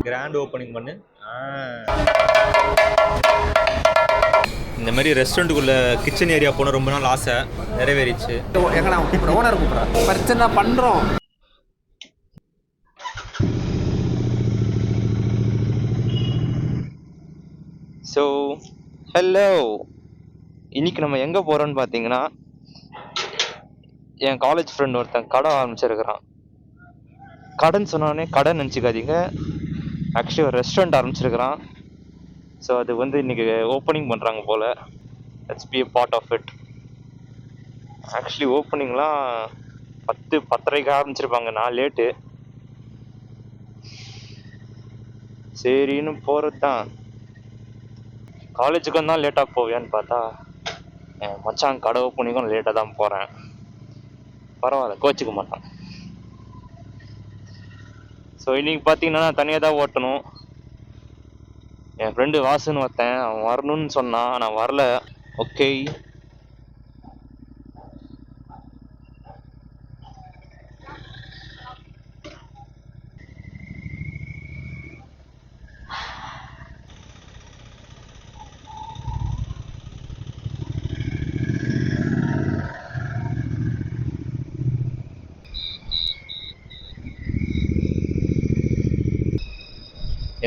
Grand opening பண்ணு. இந்த மாதிரி ரெஸ்டாரண்ட்டுக்குள்ள கிச்சன் ஏரியா போன ரொம்ப நாள் ஆசை நிறைவேறிச்சு. எங்க நான் கூப்பிட ஓனர் கூப்பிட்றேன், பிரச்சனை பண்றோம். ஸோ ஹலோ, இன்னைக்கு நம்ம எங்கே போகிறோன்னு பார்த்தீங்கன்னா, என் காலேஜ் ஃப்ரெண்ட் ஒருத்தன் கடை ஆரம்பிச்சிருக்கிறான். கடைன்னு சொன்னானே கடை நினச்சிக்காதீங்க, ஆக்சுவலி ஒரு ரெஸ்டாரண்ட் ஆரம்பிச்சிருக்கிறான். ஸோ அது வந்து இன்னைக்கு ஓப்பனிங் பண்ணுறாங்க போல். Let's be a part of it. Actually ஓப்பனிங்லாம் 10-10:30 ஆரம்பிச்சிருப்பாங்க. நான் லேட்டு, சரின்னு போகிறது தான். காலேஜுக்கு தான் லேட்டாக போவேன்னு பார்த்தா என் மச்சான் கடை ஓப்பனிங்கும் லேட்டாக தான் போகிறேன். பரவாயில்ல, கோச்சிக்க மாட்டான். ஸோ இன்னைக்கு பார்த்தீங்கன்னா நான் தனியாக தான் ஓட்டணும். என் ஃப்ரெண்டு வாசுன்னு ஒருத்தன், அவன் வரணும்னு சொன்னான், நான் வரல. ஓகே,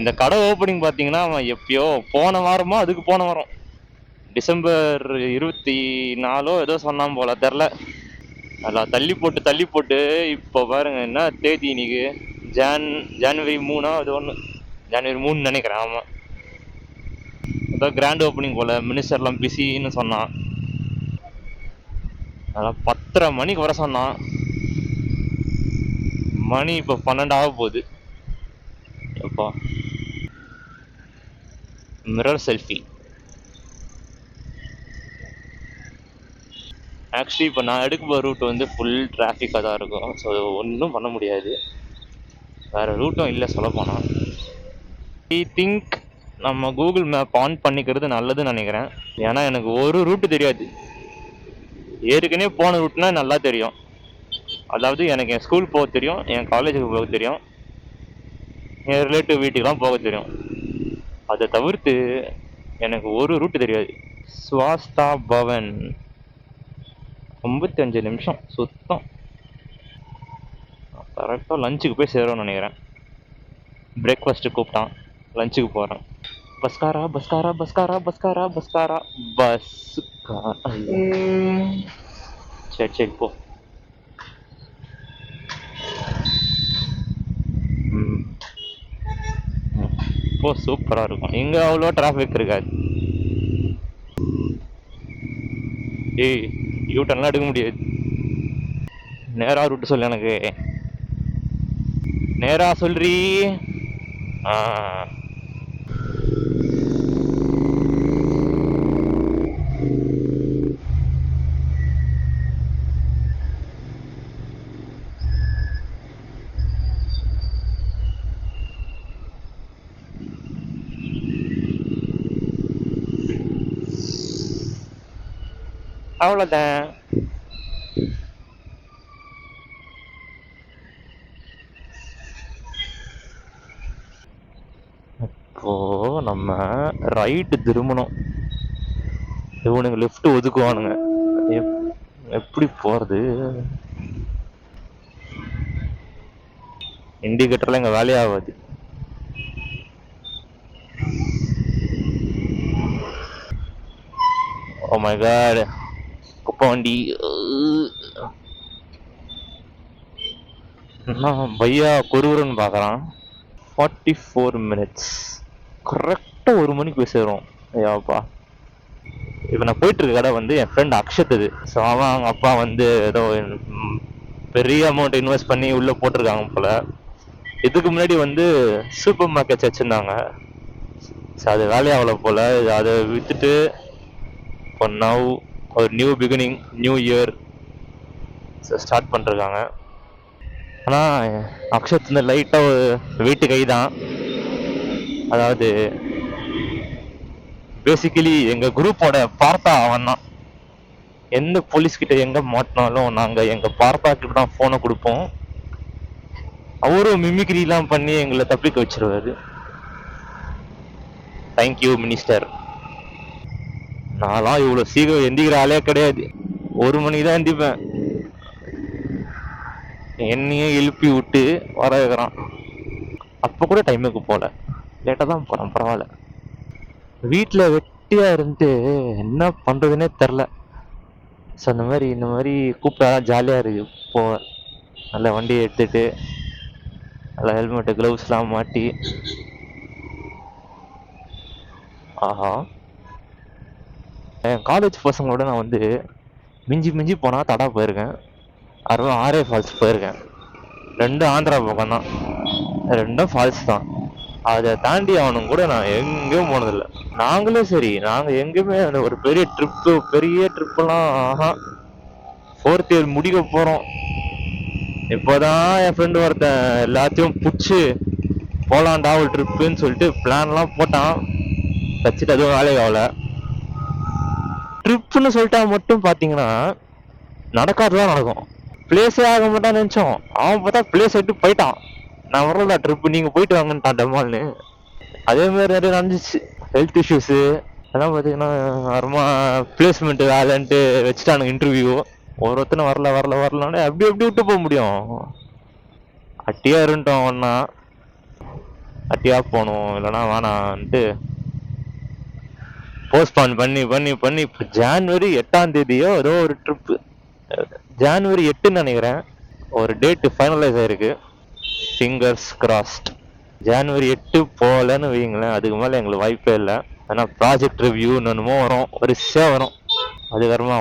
இந்த கடை ஓப்பனிங் பார்த்தீங்கன்னா அவன் எப்பயோ போன வாரமோ அதுக்கு போன வாரம் டிசம்பர் 24 ஏதோ சொன்னான் போல, தெரில. அதெல்லாம் தள்ளி போட்டு இப்போ பாருங்க என்ன தேதி இன்னைக்கு, ஜனவரி 3 அது ஒன்று, ஜனவரி 3 நினைக்கிறேன். ஆமாம், அதான் கிராண்ட் ஓப்பனிங் போல். மினிஸ்டர்லாம் பிஸின்னு சொன்னான். அதான் 10:30 மணிக்கு வர சொன்னான். மணி இப்போ 12 ஆக போகுது. எப்பா மிரர் செல்ஃபி. ஆக்சுவலி இப்போ நான் எடுக்க போகிற ரூட் வந்து ஃபுல் டிராஃபிக்காக தான் இருக்கும். ஸோ ஒன்றும் பண்ண முடியாது, வேறு ரூட்டும் இல்லை சொல்லப்போனால். ஐ திங்க் நம்ம கூகுள் மேப் ஆன் பண்ணிக்கிறது நல்லதுன்னு நினைக்கிறேன். ஏன்னா எனக்கு ஒரு ரூட்டு தெரியாது. ஏற்கனவே போன ரூட்னா நல்லா தெரியும். அதாவது எனக்கு என் ஸ்கூல் போக தெரியும், என் காலேஜுக்கு போக தெரியும், என் ரிலேட்டிவ் வீட்டுக்கெலாம் போக தெரியும். அதை தவிர்த்து எனக்கு ஒரு ரூட்டு தெரியாது. ஸ்வாஸ்தா பவன் 55 நிமிஷம் சுத்தம். கரெக்டாக லஞ்சுக்கு போய் சேரும்னு நினைக்கிறேன். பிரேக்ஃபாஸ்ட்டு கூப்பிட்டான், லஞ்சுக்கு போகிறேன். பஸ்காரா பஸ்காரா பஸ்காரா பஸ்காரா பஸ்காரா பஸ்கா. சரி சரி போ. போ, சூப்பராக இருக்கும். இங்கே அவ்வளோ டிராஃபிக் இருக்காது. ஏய், யூட்டர்ன்லாம் எடுக்க முடியாது. நேராக ரூட்டு சொல்லு, எனக்கு நேராக சொல்றீ. அவ்வளோதான். இப்போ நம்ம ரைட்டு திரும்பணும். இவனுங்க லெஃப்ட் ஒதுக்குவானுங்க. எப்படி போறது? இண்டிகேட்டர்லாம் இங்கே வேலையாகாது. ஓ மை காட், குப்பை வண்டி. பையா கொருவரன்னு பார்க்குறான். 44 minutes, கரெக்டாக 1 மணிக்கு போய் சேரும். ஐயாப்பா, இப்போ நான் போயிட்டு இருக்க கடை வந்து என் ஃப்ரெண்ட் அக்ஷத் இது. ஸோ அவங்க அப்பா வந்து ஏதோ பெரிய அமௌண்ட் இன்வெஸ்ட் பண்ணி உள்ளே போட்டிருக்காங்க போல. இதுக்கு முன்னாடி வந்து சூப்பர் மார்க்கெட்ஸ் வச்சுருந்தாங்க. ஸோ அது வேலையாகல போல். அதை விற்றுட்டு இப்போ நவ் ஒரு new beginning, new year start பண்ணிருக்காங்க. ஆனால் அக்ஷத் வந்து லைட்டாக ஒரு வீட்டு கை தான். அதாவது பேசிக்கலி எங்கள் குரூப்போட பார்த்தா அவன் தான். எந்த போலீஸ்கிட்ட எங்கே மாட்டினாலும் நாங்கள் எங்கள் பார்த்தா கிட்ட தான் ஃபோனை கொடுப்போம். அவரும் மிமிக்ரிலாம் பண்ணி எங்களை தப்பிக்க வச்சிருவாரு. Thank you minister. நான்லாம் இவ்வளோ சீக்கிரம் எந்திக்கிற ஆளே கிடையாது. 1 மணிக்கு தான் எந்திப்பேன். என்னையே எழுப்பி விட்டு வர வைக்கிறான். அப்போ கூட டைமுக்கு போகல, லேட்டாக தான் போகிறேன். பரவாயில்ல. வீட்டில் வெட்டியாக இருந்து என்ன பண்ணுறதுனே தெரில. ஸோ இந்த மாதிரி கூப்பிட்டா ஜாலியாக இருக்கு. போவேன் நல்ல வண்டியை எடுத்துகிட்டு, நல்லா ஹெல்மெட்டு க்ளவுஸ்லாம் மாட்டி. ஆஹா, என் காலேஜ் பசங்களோட நான் வந்து மிஞ்சி மிஞ்சி போனால் தடா போயிருக்கேன். ஆரே ஃபால்ஸ் போயிருக்கேன். ரெண்டும் ஆந்திரா பக்கம் தான், ரெண்டும் ஃபால்ஸ் தான். அதை தாண்டி அவனும் கூட நான் எங்கேயும் போனதில்லை. நாங்களே சரி, நாங்கள் எங்கேயுமே அந்த ஒரு பெரிய ட்ரிப்பெல்லாம் ஆஹா. 4th இயர் முடிக்க போகிறோம். இப்போதான் என் ஃப்ரெண்டு ஒருத்தன் எல்லாத்தையும் பிடிச்சி போலாண்டா ஒரு ட்ரிப்புன்னு சொல்லிட்டு பிளான்லாம் போட்டான். வச்சுட்டு அதுவும் வேலைக்கு ஆகல. ட்ரிப்புன்னு சொல்லிட்டா மட்டும் பார்த்தீங்கன்னா நடக்காதுதான் நடக்கும். பிளேஸே ஆக மாட்டான்னு நினச்சோம். அவன் பார்த்தா பிளேஸ் விட்டு போயிட்டான். நான் வரல ட்ரிப்பு, நீங்கள் போயிட்டு வாங்கன்ட்டான் டமால்னு. அதே மாதிரி நிறைய நடந்துச்சு. ஹெல்த் இஷ்யூஸு அதெல்லாம் பார்த்தீங்கன்னா அப்புறமா பிளேஸ்மெண்ட் வேலைன்ட்டு வச்சுட்டானுங்க இன்டர்வியூ. ஒருத்தனை வரலன்னு அப்படி விட்டு போக முடியும். அட்டியா இருந்துட்டோம் ஒன்னா, அட்டியா போகணும் இல்லைன்னா வேணான்ட்டு போஸ்ட்பான் பண்ணி இப்போ ஜான்வரி 8ஆம் தேதியோ ஏதோ ஒரு ட்ரிப்பு, ஜான்வரி 8ன்னு நினைக்கிறேன் ஒரு டேட்டு ஃபைனலைஸ் ஆயிருக்கு. Fingers crossed. ஜான்வரி 8 போகலன்னு வைங்களேன், அதுக்கு மேலே எங்களுக்கு வாய்ப்பே இல்லை. ஆனால் ப்ராஜெக்ட் ரிவ்யூ என்னமோ வரும், வரிசையாக வரும். அதுக்கப்புறமா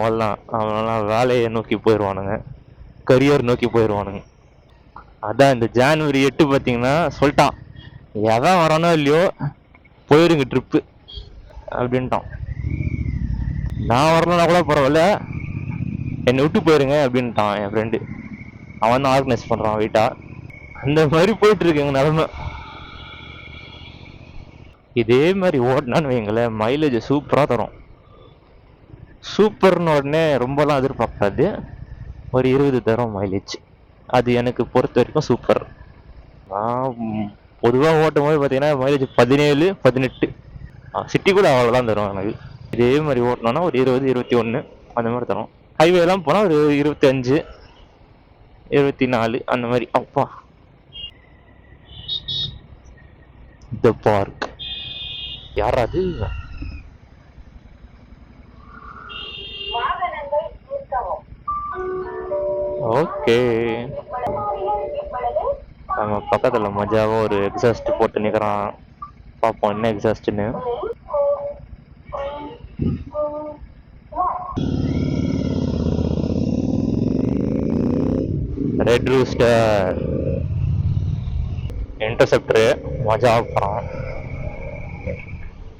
அவனெல்லாம் வேலையை நோக்கி போயிடுவானுங்க, கரியர் நோக்கி போயிடுவானுங்க. அதான் இந்த ஜான்வரி 8 பார்த்தீங்கன்னா சொல்லிட்டான், எவன் வரானோ இல்லையோ போயிருங்க ட்ரிப்பு அப்படின்ட்டான். நான் வரலன்னா கூட பரவாயில்ல, என்னை விட்டு போயிருங்க அப்படின்ட்டான் என் ஃப்ரெண்டு. அவன் தான் ஆர்கனைஸ் பண்ணுறான் வெயிட்டா. அந்த மாதிரி போயிட்டு இருக்கு எங்கள் நிலமை. இதே மாதிரி ஓடினான்னு வைங்களேன், மைலேஜ் சூப்பராக தரும். சூப்பர்னு உடனே ரொம்பலாம் எதிர்பார்க்காது, ஒரு 20 தரும் மைலேஜ். அது எனக்கு பொறுத்த வரைக்கும் சூப்பர். நான் பொதுவாக ஓட்டும் போது பார்த்தீங்கன்னா மைலேஜ் 17, 18, சிட்டி கூட அவ்வளோதான் தரும் எனக்கு. இதே மாதிரி ஓட்டினோன்னா ஒரு 20, 21 அந்த மாதிரி தரும். ஹைவேலாம் போனால் ஒரு 25, 24 அந்த மாதிரி. அப்பா, த பார்க் யாராது? ஓகே, நம்ம பக்கத்துல மஜாவா ஒரு எக்ஸாஸ்ட் போட்டு நிக்கிறான். பாப்போம் என்ன எக்ஸாஸ்ட்னு. ரெட் ரூஸ்டர் இன்டர்செப்டரு மஜா போறான்.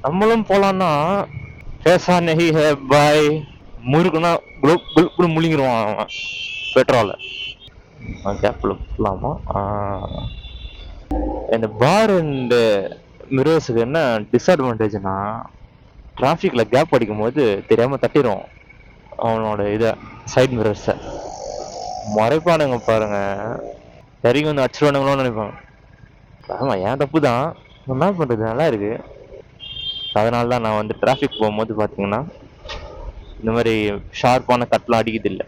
நம்மளும் போலான்னா பேசா நெஹி ஹே பாய் முறுக்குன்னா முழுங்கிடுவான் அவன் பெட்ரோலை. கேப்ல போகலாமா? இந்த பார் அண்ட் மிரர்ஸுக்கு என்ன டிஸ்அட்வான்டேஜ்னா, டிராஃபிக்கில் கேப் அடிக்கும் போது தெரியாமல் தட்டிடும் அவனோட இதை, சைட் மிரர்ஸை. மறைப்பானுங்க பாருங்க, இறங்கி வந்து அடிச்சிருவானுங்களோன்னு நினைப்பாங்க. ஆமாம், ஏன் தப்பு தான், என்ன பண்ணுறது, நல்லா இருக்கு. அதனால தான் நான் வந்து டிராஃபிக் போகும்போது பார்த்தீங்கன்னா இந்த மாதிரி ஷார்ப்பான கட்டெலாம் அடிக்கிறது இல்லை.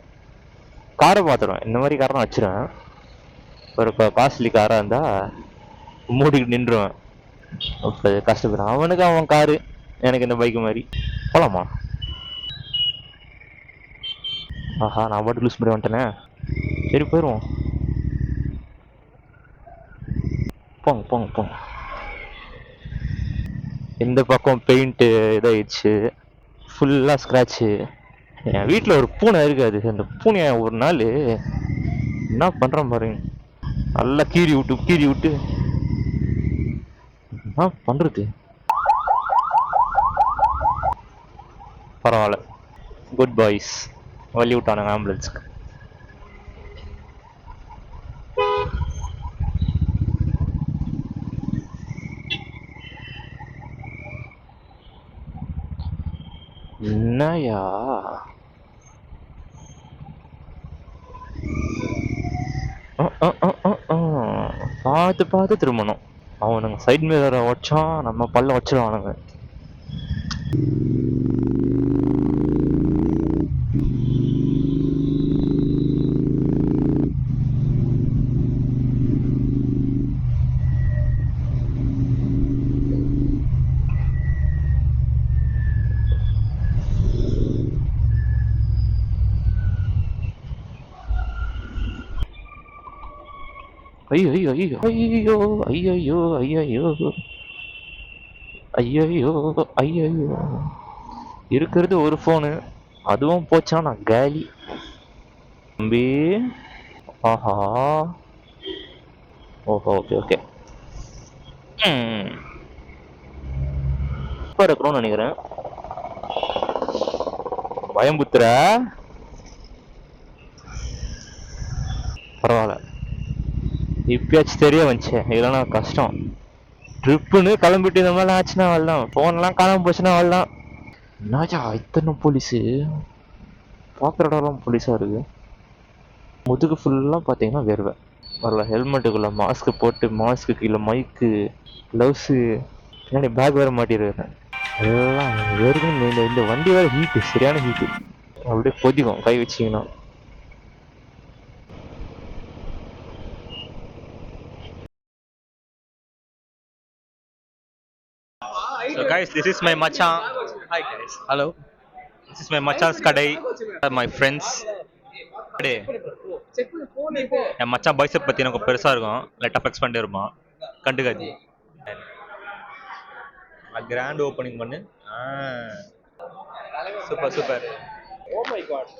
காரை பார்த்துருவேன், இந்த மாதிரி காரை நான் வச்சிருவேன். ஒரு காஸ்ட்லி காராக இருந்தால் மூடிக்கிட்டு நின்றுவேன். இப்போ கஷ்டப்படுறேன். அவனுக்கு அவன் காரு, எனக்கு இந்த பைக்கு மாதிரி. போகலாமா? ஆஹா, நான் பாட்டு லூஸ் பண்ணி வந்துட்டேனே. சரி போயிடுவோம். போங்க. இந்த பக்கம் பெயிண்ட்டு இதாகிடுச்சு, ஃபுல்லாக ஸ்க்ராட்சு. என் வீட்டில் ஒரு பூனை இருக்காது, அந்த பூனையை ஒரு நாள் என்ன பண்ணுறேன் பாருங்க, நல்லா கீறி விட்டு என்ன பண்ணுறது. பரவாயில்ல, குட் பாய்ஸ், வழி விட்டானுங்க ஆம்புலன்ஸுக்கு. என்னயா பார்த்து பார்த்து திரும்பணும். அவனுங்க சைட் மிரரை உடச்சான், நம்ம பல்ல உடச்சிடுவானுங்க. ஐயோ ஐயோ ஐயோ ஐயோ ஐயோ ஐயோ ஐயோ இருக்கிறது ஒரு ஃபோனு, அதுவும் போச்சா நான் காலி தம்பி. ஆஹா, ஓஹோ, ஓகே ஓகே. இப்போ இருக்கணும்னு நினைக்கிறேன். பயம்புத்துற பரவாயில்ல, இப்பயாச்சும் தெரிய வந்துச்சு, இல்லைன்னா கஷ்டம். ட்ரிப்புன்னு கிளம்பிட்டு இந்த மாதிரிலாம் ஆச்சுன்னா வரலாம், ஃபோன்லாம் காணாம போச்சுன்னா வரலாம். என்னாச்சா இத்தனை போலீஸு, பார்க்குற இடம்லாம் போலீஸாக இருக்கு. முதுகு ஃபுல்லாக பார்த்தீங்கன்னா வேர்வை வரல. ஹெல்மெட்டுக்குள்ளே மாஸ்க்கு போட்டு, மாஸ்க்கு கீழே மைக்கு, க்ளவுஸு, பின்னாடி பேக் வேறு மாட்டிருக்கிறேன். எல்லாம் வேர்க்கும். இந்த வண்டி வேறு ஹீட்டு, சரியான ஹீட்டு, அப்படியே கொதிக்கும் கை வச்சிங்கன்னா. So guys, this is my machan. Hi guys. Hello. This is my machan's kadai. My friends. Kadai. என் மச்சான் பைசப் பற்றி எனக்கு பெருசாக இருக்கும், லைட்டாக எக்ஸ் பண்ணிட்டே இருப்பான், கண்டுக்காது. கிராண்ட் ஓப்பனிங் பண்ணு. Super super. Oh my God,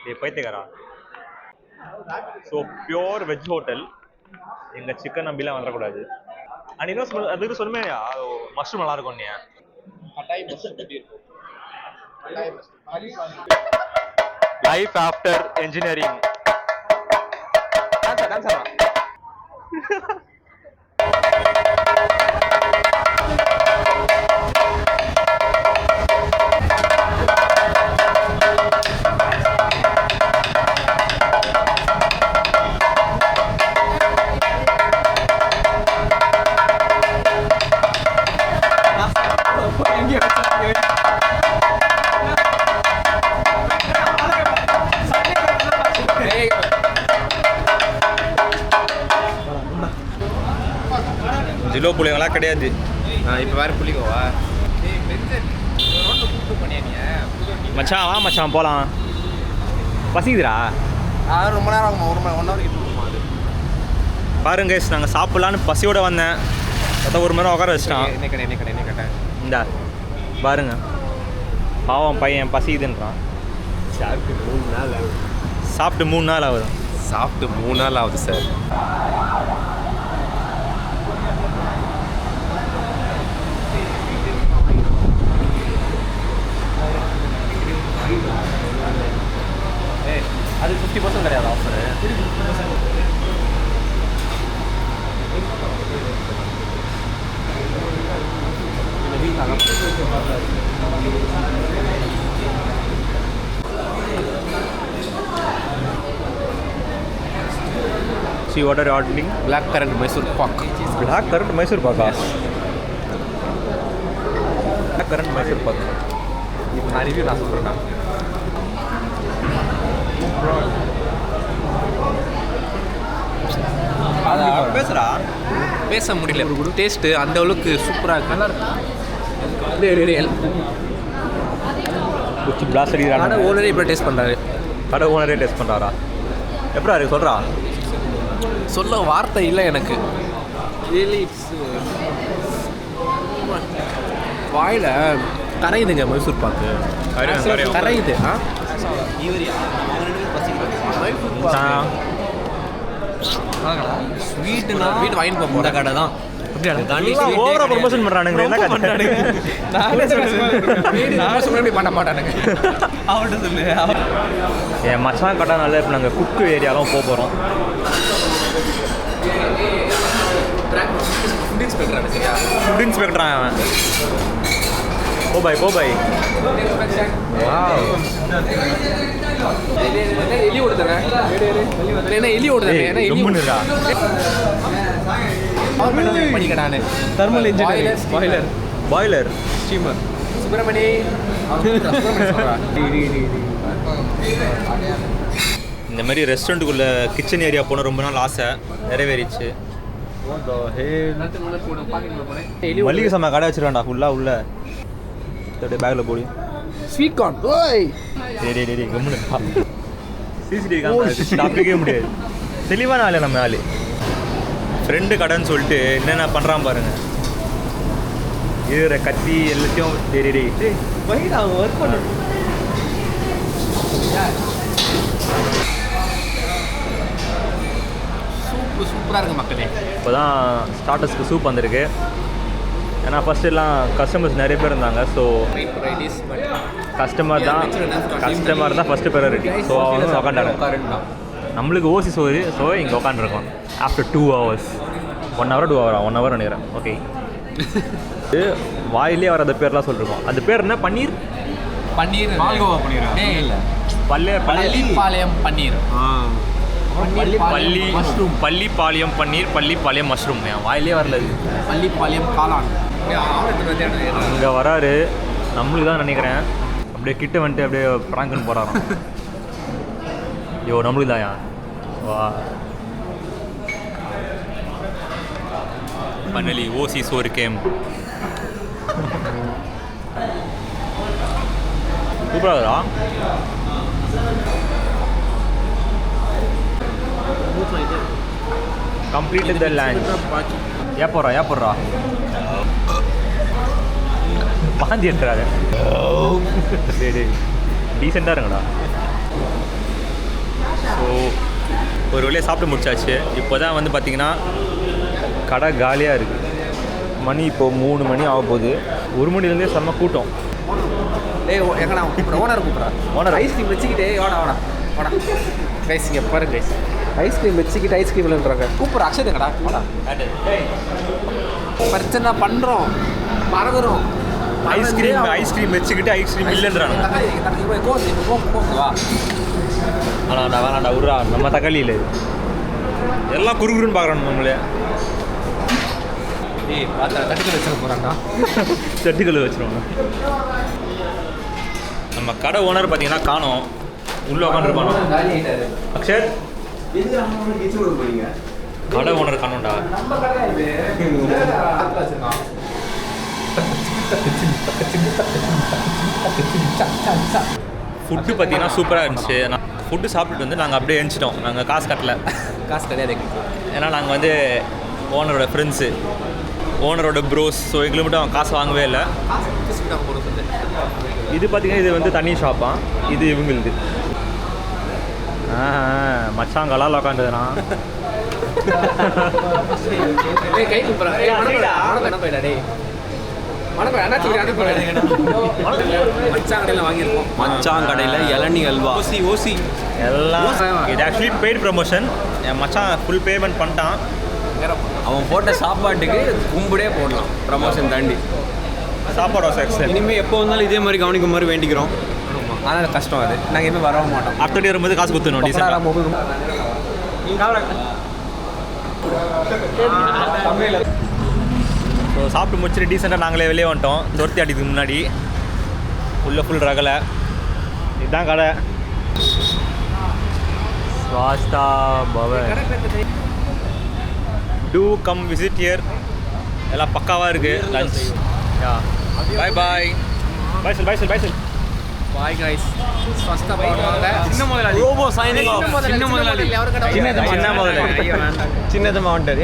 ஏ பைத்தியக்காரா. ஸோ பியோர் வெஜ் ஹோட்டல், எங்கள் சிக்கன் நம்பிலாம் வந்துடக்கூடாது. அண்ட் இன்னும் அதுக்கு சொன்னமே மஷ்ரூம் நல்லா இருக்கும். நீ லைஃப் ஆஃப்டர் என்ஜினியரிங். ஜிலோ புளியங்களாம் கிடையாது. இப்போ வேறு புளிக்கோவா மச்சான், வா மச்சான் போகலாம். பசிக்குதுடா. ரொம்ப நேரம் ஆகுமா? 1 ஹவர் கிட்ட இருக்குமா அது? பாருங்க, நாங்கள் சாப்பிட்லான்னு பசியோடு வந்தேன், அதான் 1 மணி நேரம் உட்கார வச்சிட்டான். என்ன கடை இந்தா பாருங்க, பாவம் பையன் பசிக்குதுன்றான். சாப்பிட்டு 3 நாள் ஆகுது. சாப்பிட்டு 3 நாள் ஆகுது. சாப்பிட்டு 3 நாள் ஆகுது சார். அது 50% கிடையாது offer. See what are you ordering? Black currant Mysore pak. Black currant Mysore pak. Black currant Mysore pak. இப்போ நான் ரிவ்யூ நான் சொல்கிறேன். பேசுகிறா, பேச முடியல. டேஸ்ட்டு அந்த அளவுக்கு சூப்பராக இருக்கு. நல்லா இருக்கு. குச்சி பிளாஸ் அடிக்கிறாங்க. கடை ஓனரே இப்போ டேஸ்ட் பண்ணுறாரு. கடை ஓனரே டேஸ்ட் பண்ணுறாரா? எப்படா இருக்கு சொல்கிறா? சொல்ல வார்த்தை இல்லை எனக்கு. ரியலி வாயில் கரையுதுங்க மைசூர் பாக்கு. கரையுது. ஸ்வீட்டுனா வீட்டு வாங்கி போக போகிற கடை தான். ஓவரா ப்ரொமோஷன் பண்றானுங்க. என்ன கட்டானுங்க? நான் சொல்ல பண்ண மாட்டானுங்க. அவன்கிட்ட சொல்லு. என் மச்சான் கட்டானால இப்போ நாங்கள் குக்கு ஏரியாலாம் போக போகிறோம். ஃபுட் இன்ஸ்பெக்டர் சரியா? ஃபுட் இன்ஸ்பெக்டரா அவன்? Oh boy. வாவ். எலி ஓடுதானே என்ன எலி ஓடுதானே ஏன்னா எலி கம்முன்னுடா. படிக்கடானு thermal engineering boiler steamer Subramani இந்த மாதிரி ரெஸ்டாரண்ட்டுக்குள்ள கிச்சன் ஏரியா போன ரொம்ப நாள் ஆசை நிறைவேறிச்சு. மல்லிகை சாமான் கடை வச்சிருக்காண்டா ஃபுல்லாக உள்ள பேக்கில் போடி. ஸ்வீட் கார்ன் ஓய் டேய் கம்முனு சிசிடிவி டாப்பிக்கே முடியாது. தெளிவான ஆளு நம்ம ஆளு. ஃப்ரெண்டு கடைன்னு சொல்லிட்டு என்னென்ன பண்ணுறான் பாருங்க. இருக்கிற கத்தி எல்லாத்தையும் டேய் வைடா அவங்க ஒர்க் பண்ணு. சூப்பராக இருக்கு மக்களே. இப்போ தான் ஸ்டார்டர்ஸ்க்கு சூப் வந்திருக்கு. ஏன்னா ஃபஸ்ட்டு எல்லாம் கஸ்டமர்ஸ் நிறைய பேர் இருந்தாங்க. ஸோ கஸ்டமர் தான் ஃபஸ்ட்டு ப்ரையாரிட்டி. ஸோ அவங்க உக்காண்டாங்க. நம்மளுக்கு ஓசி சோறு. ஸோ இங்கே உக்காந்துருக்கோம் after 2 hours. 1 hour 2 hour 1 hour நினைக்கிறேன். ஓகே இது வாயிலே வர அந்த பேர்லாம் சொல்லிருக்கோம். அந்த பேர் என்ன? பன்னீர் மால்கோவா பண்ணிடுறேன் இல்லை பள்ளிப்பாளையம் பன்னீர் பள்ளிப்பாளையம் பன்னீர் பள்ளிப்பாளையம் மஷ்ரூம். என் வாயிலே வரல இது. பள்ளிப்பாளையம் காளான் அங்கே வராரு. நம்மளுக்கு தான் நினைக்கிறேன். அப்படியே கிட்ட வந்துட்டு அப்படியே ப்ராங்க்னு போகிறாராம். ஐயோ நம்மளுக்கு தான் வா பண்ணலி ஓசி சோறு கேம். சூப்பராக கம்ப்ளீட் த லேண்ட். ஏப்போடுறா பாந்தி எடுத்துறாரு. டீசெண்டாக இருங்கடா. ஸோ ஒரு வழியாக சாப்பிட்டு முடிச்சாச்சு. இப்போ தான் வந்து பார்த்திங்கன்னா கடை காலியாக இருக்குது. மணி இப்போது 3 மணி ஆக போகுது. 1 மணிலேருந்தே செம்ம கூட்டம். எங்கடா ஓனர் ஐஸ்கிரீம் வச்சுக்கிட்டே வாடா கைஸ் இங்கே பாரு கைஸ். ஐஸ்கிரீம் வச்சுக்கிட்டு ஐஸ்கிரீம்லன்றாங்க. கூப்பிட்ற அக்ஷதுங்கடா வாடா. பிரச்சனை பண்ணுறோம் மறந்துடும். ஐஸ்கிரீம் வச்சுக்கிட்டு ஐஸ்கிரீம் இல்லைன்றாங்க. வேணாண்டா விட்றா. நம்ம தக்காளி இல்லை எல்லாம் குறுகுறுன்னு பார்க்குறோம் நம்மளே. தட்டுக்கல் வச்சுக்க போகிறாங்கடா. தட்டுக்கல் வச்சுருவாங்க. நம்ம கடை ஓனர் பார்த்தீங்கன்னா காணோம். உள்ளே உட்காந்துருப்பானோ அக்ஷர். கடை ஓனர் காணோம்டா. ஃபுட்டு பார்த்தீங்கன்னா சூப்பராக இருந்துச்சு. ஃபுட்டு சாப்பிட்டுட்டு வந்து நாங்கள் அப்படியே எழுந்துச்சிட்டோம். நாங்கள் காசு கிடையாது. ஏன்னா நாங்கள் வந்து ஓனரோட ஃப்ரெண்ட்ஸு, ஓனரோட ப்ரோஸ். ஸோ எங்களுக்கு மட்டும் அவன் காசு வாங்கவே இல்லை. இது பார்த்தீங்கன்னா இது வந்து தனி ஷாப்பா. இது இவங்களுது. மச்சாங்களால் உக்காந்துதுண்ணா. கை கூப்பிட்றேன். மச்சான் கடையில் இளநீ அல்வா ஓசி எல்லாம் இது ஆக்சுவலி பெய்ட் ப்ரமோஷன். என் மச்சான் ஃபுல் பேமெண்ட் பண்ணிட்டான். அவன் போட்ட சாப்பாட்டுக்கு கும்பிடே போடலாம். ப்ரமோஷன் தாண்டி சாப்பாடு எக்ஸல். இனிமேல் எப்போ வந்தாலும் இதே மாதிரி கவனிக்க மாதிரி வேண்டிக்கிறோம். ஆனால் கஷ்டம் அது. நாங்கள் எதுவுமே வரவும் மாட்டோம். அடுத்த வரும்போது காசு கொடுத்துடணும். ஸோ சாப்பிட்டு முடிச்சுட்டு டீசெண்டாக நாங்களே வெளியே வந்துட்டோம். துரத்தி அடிக்கிறதுக்கு முன்னாடி உள்ள ஃபுல் ரகலை. இதுதான் கடை Swastha Bhavan. Do come visit here. எல்லாம் பக்காவாக இருக்குது. லஞ்ச் பாய் சொல் பாய் கைஸ். ஸ்வஸ்தா பவன் சின்ன முதலாளி ரோபோ சைனிங் ஆஃப். சின்ன முதலாளி சின்னது மாவட்டம்.